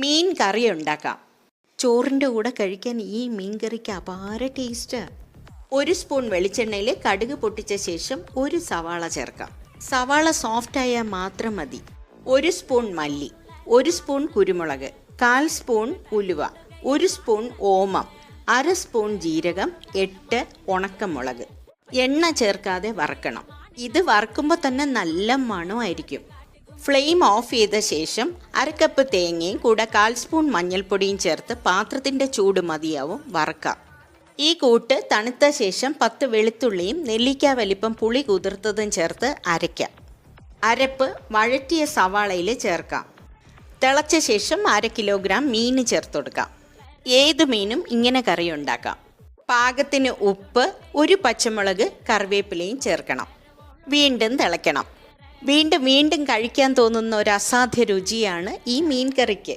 മീൻ കറി ഉണ്ടാക്കാം. ചോറിൻ്റെ കൂടെ കഴിക്കാൻ ഈ മീൻ കറിക്ക് അപാര ടേസ്റ്റ്. 1 സ്പൂൺ വെളിച്ചെണ്ണയിൽ കടുക് പൊട്ടിച്ച ശേഷം 1 സവാള ചേർക്കാം. സവാള സോഫ്റ്റ് ആയാൽ മാത്രം മതി. 1 സ്പൂൺ മല്ലി, 1 സ്പൂൺ കുരുമുളക്, 1/4 സ്പൂൺ ഉലുവ, 1 സ്പൂൺ ഓമം, 1/2 സ്പൂൺ ജീരകം, 8 ഉണക്കമുളക്. എണ്ണ ചേർക്കാതെ വറക്കണം. ഇത് വറക്കുമ്പോൾ തന്നെ നല്ല മണമായിരിക്കും. ഫ്ലെയിം ഓഫ് ചെയ്ത ശേഷം 1/2 കപ്പ് തേങ്ങയും കൂടെ 1/4 സ്പൂൺ മഞ്ഞൾപ്പൊടിയും ചേർത്ത് പാത്രത്തിൻ്റെ ചൂട് മതിയാവും വറക്കാം. ഈ കൂട്ട് തണുത്ത ശേഷം 10 വെളുത്തുള്ളിയും നെല്ലിക്ക വലിപ്പം പുളി കുതിർത്തതും ചേർത്ത് അരയ്ക്കാം. അരപ്പ് വഴറ്റിയ സവാളയിൽ ചേർക്കാം. തിളച്ച ശേഷം 1/2 കിലോഗ്രാം മീൻ ചേർത്ത് കൊടുക്കാം. ഏത് മീനും ഇങ്ങനെ കറി ഉണ്ടാക്കാം. പാകത്തിന് ഉപ്പ്, 1 പച്ചമുളക്, കറിവേപ്പിലയും ചേർക്കണം. വീണ്ടും തിളയ്ക്കണം. വീണ്ടും കഴിക്കാൻ തോന്നുന്ന ഒരു അസാധ്യ രുചിയാണ് ഈ മീൻ കറിക്ക്.